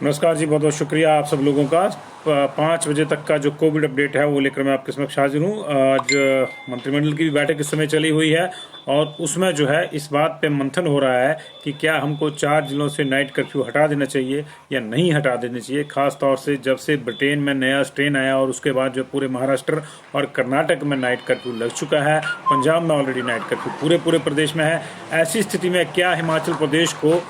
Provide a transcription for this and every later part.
नमस्कार जी, बहुत बहुत शुक्रिया आप सब लोगों का। 5 बजे तक का जो कोविड अपडेट है वो लेकर मैं आपके समक्ष हाजिर हूँ। आज मंत्रिमंडल की भी बैठक इस समय चली हुई है और उसमें जो है इस बात पे मंथन हो रहा है कि क्या हमको 4 जिलों से नाइट कर्फ्यू हटा देना चाहिए या नहीं हटा देना चाहिए। खास तौर से जब से ब्रिटेन में नया स्ट्रेन आया और उसके बाद जो पूरे महाराष्ट्र और कर्नाटक में नाइट कर्फ्यू लग चुका है, पंजाब में ऑलरेडी नाइट कर्फ्यू पूरे प्रदेश में है। ऐसी स्थिति में क्या हिमाचल प्रदेश को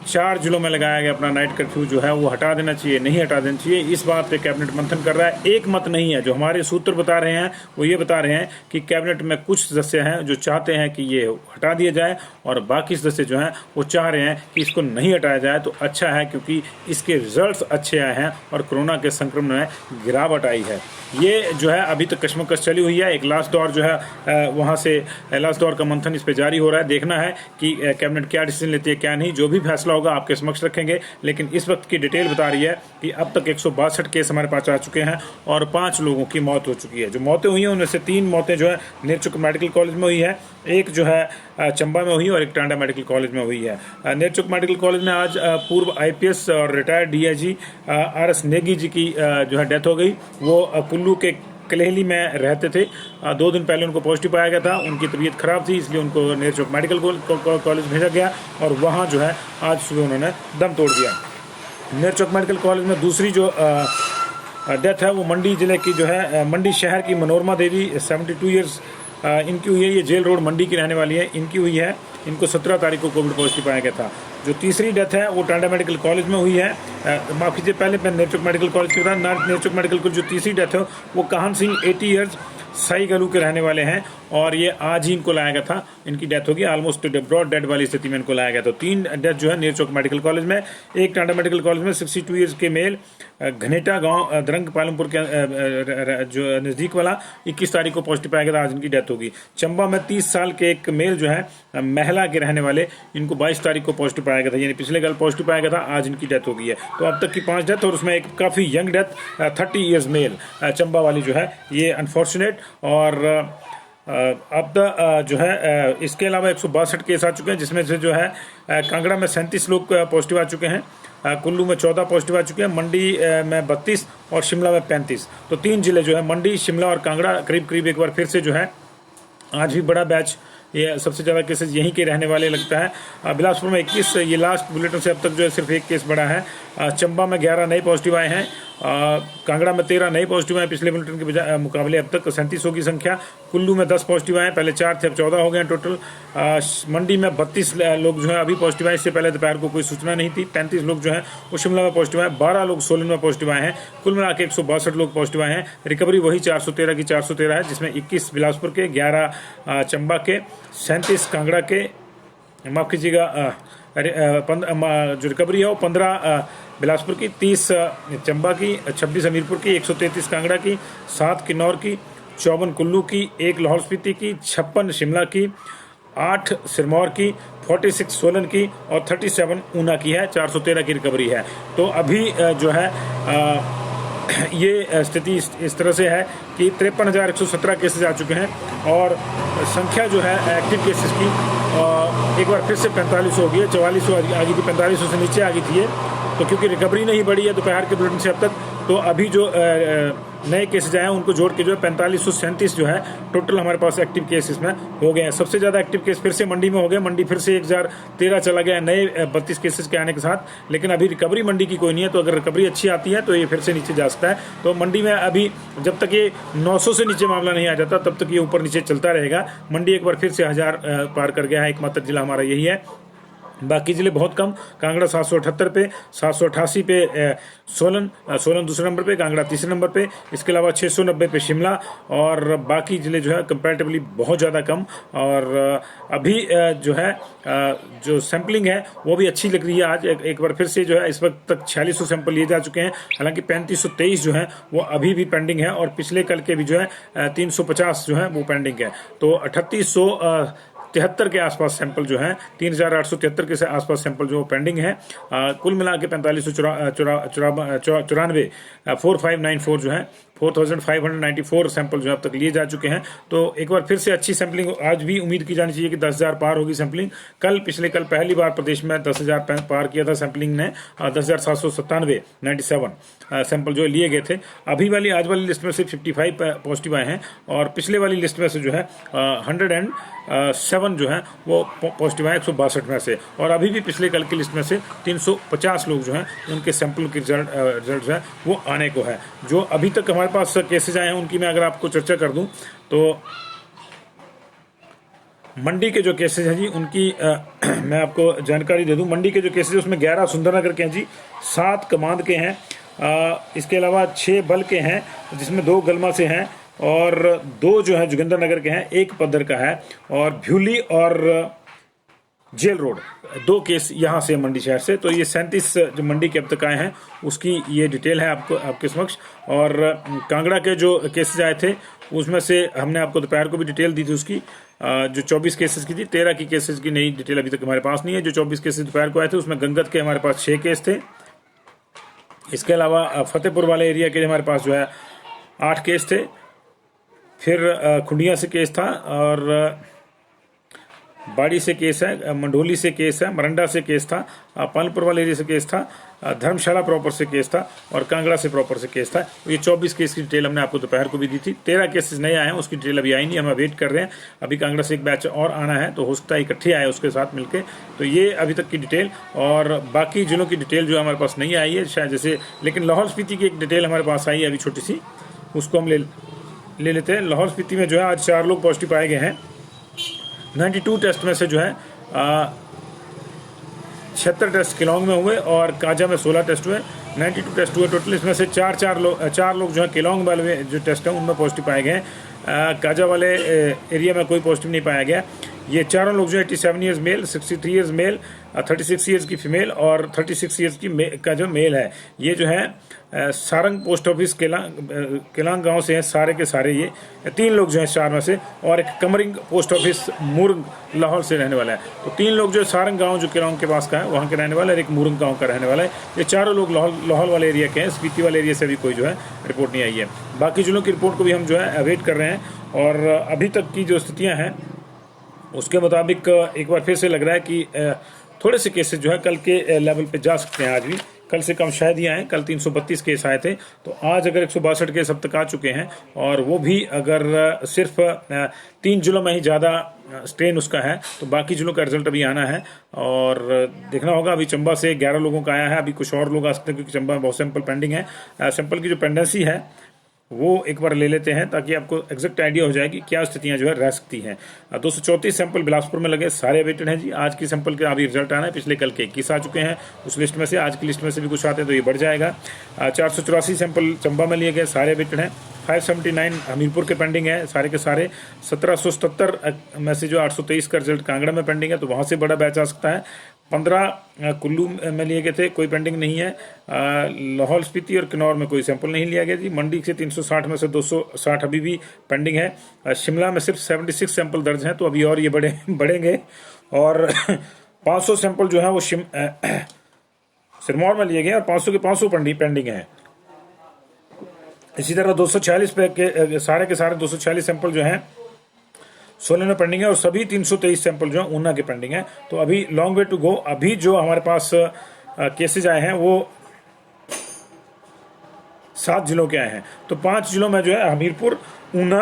4 जिलों में लगाया गया अपना नाइट कर्फ्यू जो है वो हटा देना चाहिए, नहीं हटा देना चाहिए, इस बात पे कैबिनेट मंथन कर रहा है। एक मत नहीं है। जो हमारे सूत्र बता रहे हैं वो ये बता रहे हैं कि कैबिनेट में कुछ सदस्य हैं जो चाहते हैं कि ये हटा दिया जाए और बाकी सदस्य जो हैं वो चाह रहे हैं कि इसको नहीं हटाया जाए। तो अच्छा है क्योंकि इसके रिजल्ट्स अच्छे आए हैं और कोरोना के संक्रमण में गिरावट आई है। ये जो है अभी तक कशमकश चली हुई है। एक लास्ट दौर जो है वहाँ से लास्ट दौर का मंथन इस पर जारी हो रहा है। देखना है कि कैबिनेट क्या डिसीजन लेती है क्या नहीं। जो भी फैसला होगा आपके समक्ष रखेंगे, लेकिन इस वक्त की डिटेल बता रही है कि अब तक 162 केस हमारे पास आ चुके हैं और 5 लोगों की मौत हो चुकी है। जो मौतें हुई हैं उनमें से 3 मौतें जो है नेरचुक मेडिकल कॉलेज में हुई है, एक जो है चंबा में हुई और एक टांडा मेडिकल कॉलेज में हुई है। नेरचुक मेडिकल कॉलेज में आज पूर्व IPS और retired DIG RS Negi ji की जो है डेथ हो गई। वो कुल्लू के कलेहली में रहते थे। 2 दिन पहले उनको पॉजिटिव पाया गया था। उनकी तबीयत खराब थी, इसलिए उनको नेरचौक मेडिकल कॉलेज भेजा गया और वहाँ जो है आज सुबह उन्होंने दम तोड़ दिया। नेरचौक मेडिकल कॉलेज में दूसरी जो डेथ है वो मंडी जिले की जो है मंडी शहर की मनोरमा देवी 72 ईयर्स इनकी हुई है। ये जेल रोड मंडी की रहने वाली है, इनकी हुई है। इनको 17 तारीख को कोविड पॉजिटिव पाया गया था। जो तीसरी डेथ है वो टांडा मेडिकल कॉलेज में हुई है। माफ कीजिए, पहले मैं नेरचौक मेडिकल कॉलेज की बता। नेरचौक मेडिकल कॉलेज जो तीसरी डेथ है वो काहन सिंह 80 ईयर्स सई गलू के रहने वाले हैं और ये आज ही इनको लाया गया था। इनकी डेथ होगी, ऑलमोस्ट ब्रॉड डेड वाली स्थिति में इनको लाया गया। तो 3 डेथ जो है नेरचौक मेडिकल कॉलेज में, एक टांडा मेडिकल कॉलेज में 62 ईयर्स के मेल घनेटा गांव द्रंग पालमपुर के जो नज़दीक वाला 21 तारीख को पॉजिटिव पाया गया था। आज इनकी डेथ होगी। चंबा में 30 साल के एक मेल जो है महिला के रहने वाले, इनको 22 तारीख को पॉजिटिव पाया गया था, यानी पिछले कल पॉजिटिव पाया गया था। आज इनकी डेथ हो गई है। तो अब तक की 5 डेथ और उसमें एक काफ़ी young death 30 years male Chamba वाली जो है ये अनफॉर्चुनेट। और अब तक जो है इसके अलावा 162 केस आ चुके हैं, जिसमें से जो है कांगड़ा में 37 लोग पॉजिटिव आ चुके हैं, कुल्लू में 14 पॉजिटिव आ चुके हैं, मंडी में 32 और शिमला में 35। तो 3 जिले जो है मंडी, शिमला और कांगड़ा करीब करीब एक बार फिर से जो है आज भी बड़ा बैच, ये सबसे ज़्यादा केसेज यहीं के रहने वाले लगता है। बिलासपुर में 21, ये लास्ट बुलेटिन से अब तक जो है सिर्फ 1 केस बढ़ा है। चंबा में 11 नए पॉजिटिव आए हैं, कांगड़ा में 13 नए पॉजिटिव आए पिछले बुलेटिन के मुकाबले। अब तक 37 की संख्या। कुल्लू में 10 पॉजिटिव आए, पहले 4 थे अब 14 हो गए टोटल। मंडी में 32 लोग जो है अभी पॉजिटिव आए, इससे पहले दोपहर को कोई सूचना नहीं थी। 35 लोग जो है वो शिमला में पॉजिटिव आए, 12 लोग सोलन में पॉजिटिव आए हैं। कुल मिला के 162 लोग पॉजिटिव आए हैं। रिकवरी वही 413 की 413 है, जिसमें 21 बिलासपुर के, 11 चंबा के, 37 कांगड़ा के, माफ कीजिएगा जो रिकवरी है वो 15 बिलासपुर की, 30 चंबा की, 26 हमीरपुर की, 133 कांगड़ा की, 7 किन्नौर की, 54 कुल्लू की, 1 लाहौल स्पीति की, 56 शिमला की, 8 सिरमौर की, 46 सोलन की और 37 ऊना की है। 413 की रिकवरी है। तो अभी जो है ये स्थिति इस तरह से है कि 53,117 केसेज आ चुके हैं और संख्या जो है एक्टिव केसेस की एक बार फिर से 4500 हो गई है। 4400 आ गई थी, 4500 से नीचे आ गई थी ये। तो क्योंकि रिकवरी नहीं बढ़ी है दोपहर के बुलेटिन से अब तक, तो अभी जो नए केसेज आए हैं उनको जोड़ के जो है 4537 जो है टोटल हमारे पास एक्टिव केस इसमें हो गए हैं। सबसे ज़्यादा एक्टिव केस फिर से मंडी में हो गए। मंडी फिर से 1013 चला गया नए 32 केसेस के आने के साथ, लेकिन अभी रिकवरी मंडी की कोई नहीं है। तो अगर रिकवरी अच्छी आती है तो ये फिर से नीचे जा सकता है। तो मंडी में अभी जब तक ये 900 से नीचे मामला नहीं आ जाता तब तक ये ऊपर नीचे चलता रहेगा। मंडी एक बार फिर से 1000 पार कर गया है, एकमात्र जिला हमारा यही है। बाकी जिले बहुत कम। कांगड़ा 778 पे, 788 पे सोलन दूसरे नंबर पे, कांगड़ा तीसरे नंबर पे, इसके अलावा 690 पे शिमला और बाकी जिले जो है कंपैरेटिवली बहुत ज़्यादा कम। और अभी जो है जो सैम्पलिंग है वो भी अच्छी लग रही है। आज एक बार फिर से जो है इस वक्त तक 4600 सैंपल लिए जा चुके हैं, हालांकि 3523 जो है वो अभी भी पेंडिंग है और पिछले कल के भी जो है 350 जो है वो पेंडिंग है। तो 3873 के आसपास सैंपल जो है 3873 के आसपास सैंपल जो पेंडिंग है। कुल मिला के 4594 4594 जो है 4594 सैंपल जो अब तक लिए जा चुके हैं। तो एक बार फिर से अच्छी सैंपलिंग आज भी उम्मीद की जानी चाहिए कि 10,000 पार होगी सैंपलिंग। कल पहली बार प्रदेश में 10,000 पार किया था सैंपलिंग ने, 10,797 सैंपल जो लिए गए थे। आज वाली लिस्ट में से 55 पॉजिटिव आए हैं और पिछले वाली लिस्ट में से जो है 107 जो है वो पॉजिटिव आए 162 में से, और अभी भी पिछले कल की लिस्ट में से 350 लोग जो हैं उनके सैंपल के रिजल्ट जो है वो आने को है। जो अभी तक हमारे पास केसेज आए हैं उनकी मैं अगर आपको चर्चा कर दूं तो मंडी के जो केसेज हैं जी उनकी मैं आपको जानकारी दे दूं। मंडी के जो केसेज उसमें 11 सुंदरनगर के हैं जी, 7 कमांद के हैं, इसके अलावा 6 बल के हैं जिसमें 2 गलमा से हैं और 2 जो है जोगिंद्रनगर के हैं, 1 पद्दर का है, और भ्यूली और जेल रोड 2 केस यहाँ से मंडी शहर से। तो ये 37 जो मंडी के अब तक आए हैं उसकी ये डिटेल है आपके समक्ष। और कांगड़ा के जो केसेज आए थे उसमें से हमने आपको दोपहर को भी डिटेल दी थी उसकी, जो 24 केसेस की थी। 13 की केसेस की नई डिटेल अभी तक हमारे पास नहीं है। जो 24 केसेस दोपहर को आए थे उसमें गंगत के हमारे पास 6 केस थे। इसके अलावा फतेहपुर वाले एरिया के हमारे पास जो है 8 केस थे। फिर खुंडिया से केस था, और बाड़ी से केस है, मंडोली से केस है, मरंडा से केस था, पालपुर वाले एरिया से केस था, धर्मशाला प्रॉपर से केस था, और कांगड़ा से प्रॉपर से केस था। तो ये 24 केस की डिटेल हमने आपको दोपहर को भी दी थी। 13 केसेस नए आए हैं, उसकी डिटेल अभी आई नहीं, हम वेट कर रहे हैं। अभी कांगड़ा से एक बैच और आना है तो हो सकता है इकट्ठे आए उसके साथ मिलके। तो ये अभी तक की डिटेल, और बाकी जिलों की डिटेल जो हमारे पास नहीं आई है शायद, जैसे लेकिन लाहौल स्पीति की एक डिटेल हमारे पास आई है अभी छोटी सी, उसको हम ले लेते हैं। लाहौल स्पीति में जो है आज 4 लोग पॉजिटिव पाए गए हैं। 92 टेस्ट में से जो है 76 टेस्ट केलोंग में हुए और काजा में 16 टेस्ट हुए। 92 टेस्ट हुए टोटल, इसमें से 4 लोग जो है केलोंग वाले जो टेस्ट है उनमें पॉजिटिव पाए गए। काजा वाले एरिया में कोई पॉजिटिव नहीं पाया गया। ये चारों लोग जो 87 years male, 63 years male, 36 years की फीमेल और 36 ईयर्स की का जो मेल है, ये जो है सारंग पोस्ट ऑफिस केलांग गांव से हैं सारे के सारे। ये 3 लोग जो हैं 4 में से, और एक कमरिंग पोस्ट ऑफिस मुरंग लाहौल से रहने वाला है। तो 3 लोग जो सारंग गांव जो केलांग के पास का है वहाँ के रहने वाला है, और एक मुरंग गांव का रहने वाला है। ये चारों लोग लाहौल वाले एरिया के हैं। स्पीति वाले एरिया से भी कोई जो है रिपोर्ट नहीं आई है। बाकी जिलों की रिपोर्ट को भी हम जो है अवेट कर रहे हैं, और अभी तक की जो स्थितियाँ हैं उसके मुताबिक एक बार फिर से लग रहा है कि थोड़े से केसेस जो है कल के लेवल पे जा सकते हैं। आज भी कल से कम शायद ही आए। कल 332 केस आए थे, तो आज अगर 162 केस अब तक आ चुके हैं, और वो भी अगर सिर्फ 3 जिलों में ही ज़्यादा स्ट्रेन उसका है, तो बाकी जिलों का रिजल्ट अभी आना है और देखना होगा। अभी चंबा से 11 लोगों का आया है, अभी कुछ और लोग आ सकते हैं क्योंकि चंबा में बहुत सैंपल पेंडिंग है। सैंपल की जो पेंडेंसी है वो एक बार ले लेते हैं ताकि आपको एग्जैक्ट आइडिया हो जाए कि क्या स्थितियां जो है रह सकती हैं। 234 सैंपल बिलासपुर में लगे, सारे अवेटेड हैं जी। आज की सैंपल का अभी रिजल्ट आना है। पिछले कल के 21 आ चुके हैं उस लिस्ट में से, आज की लिस्ट में से भी कुछ आते हैं तो ये बढ़ जाएगा। 484 सैंपल चंबा में लिए गए, सारे अवेटेड हैं। 579 हमीरपुर के पेंडिंग है सारे के सारे। 1777 में से जो 823 का रिजल्ट कांगड़ा में पेंडिंग है, तो वहाँ से बड़ा बैच आ सकता है। 15 कुल्लू में लिए गए थे, कोई पेंडिंग नहीं है। लाहौल स्पीति और किन्नौर में कोई सैंपल नहीं लिया गया जी। मंडी से 360 में से 260 अभी भी पेंडिंग है। शिमला में सिर्फ 76 सैंपल दर्ज हैं, तो अभी और ये बढ़ेंगे। और 500 सैंपल जो है वो सिरमौर में लिए गए और 500 के 500 पेंडिंग है। इसी तरह 246 पे सारे के सारे 246 सैंपल जो हैं सोलन में पेंडिंग है, और सभी 323 सैंपल जो है ऊना के पेंडिंग है। तो अभी लॉन्ग वे टू गो। अभी जो हमारे पास केसेज आए हैं वो 7 जिलों के आए हैं। तो 5 जिलों में जो है हमीरपुर, ऊना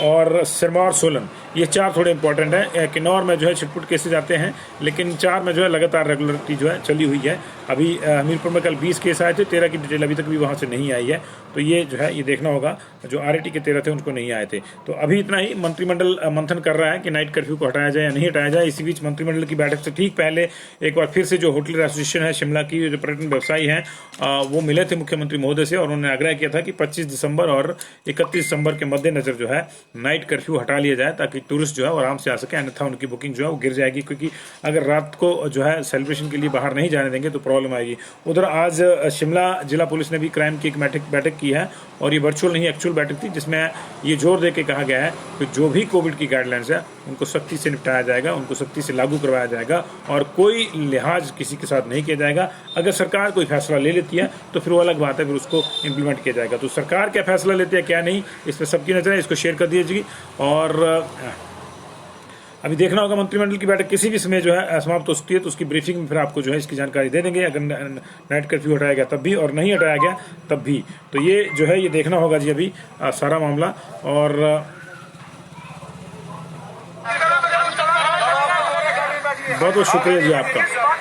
और सिरमौर, सोलन, ये 4 थोड़े इंपॉर्टेंट हैं। किन्नौर में जो है छिटपुट केसेज आते हैं, लेकिन 4 में जो है लगातार रेगुलरिटी जो है चली हुई है। अभी हमीरपुर में कल 20 केस आए थे, 13 की डिटेल अभी तक भी वहाँ से नहीं आई है। तो ये जो है ये देखना होगा, जो RAT के 13 थे उनको नहीं आए थे। तो अभी इतना ही। मंत्रिमंडल मंथन कर रहा है कि नाइट कर्फ्यू को हटाया जाए या नहीं हटाया जाए। इसी बीच मंत्रिमंडल की बैठक से ठीक पहले एक बार फिर से जो होटल एसोसिएशन है शिमला की, जो पर्यटन व्यवसायी हैं, वो मिले थे मुख्यमंत्री महोदय से, और उन्होंने आग्रह किया था कि 25 दिसंबर और 31 दिसंबर के मद्देनजर मद्देनजर जो है नाइट कर्फ्यू हटा लिया जाए, ताकि टूरिस्ट जो है आराम से आ सके, अन्यथा उनकी बुकिंग जो है वो गिर जाएगी, क्योंकि अगर रात को जो है सेलिब्रेशन के लिए बाहर नहीं जाने देंगे तो प्रॉब्लम आएगी। उधर आज शिमला जिला पुलिस ने भी क्राइम की एक बैठक की है, और ये वर्चुअल नहीं एक्चुअल बैठक थी, जिसमें ये जोर दे के कहा गया है कि जो भी कोविड की गाइडलाइंस है उनको सख्ती से निपटाया जाएगा, उनको सख्ती से लागू करवाया जाएगा, और कोई लिहाज किसी के साथ नहीं किया जाएगा। अगर सरकार कोई फैसला ले लेती है तो फिर वो अलग बात है, फिर उसको इम्प्लीमेंट किया जाएगा। तो सरकार क्या फैसला लेती है क्या नहीं, इस पर सबकी नजर है, इसको शेयर कर दीजिए। और अभी देखना होगा मंत्रिमंडल की बैठक किसी भी समय जो है समाप्त हो सकती है, तो उसकी ब्रीफिंग में फिर आपको जो है इसकी जानकारी दे देंगे, अगर नाइट कर्फ्यू हटाया गया तब भी और नहीं हटाया गया तब भी। तो ये जो है ये देखना होगा जी अभी सारा मामला। और बहुत बहुत शुक्रिया जी आपका।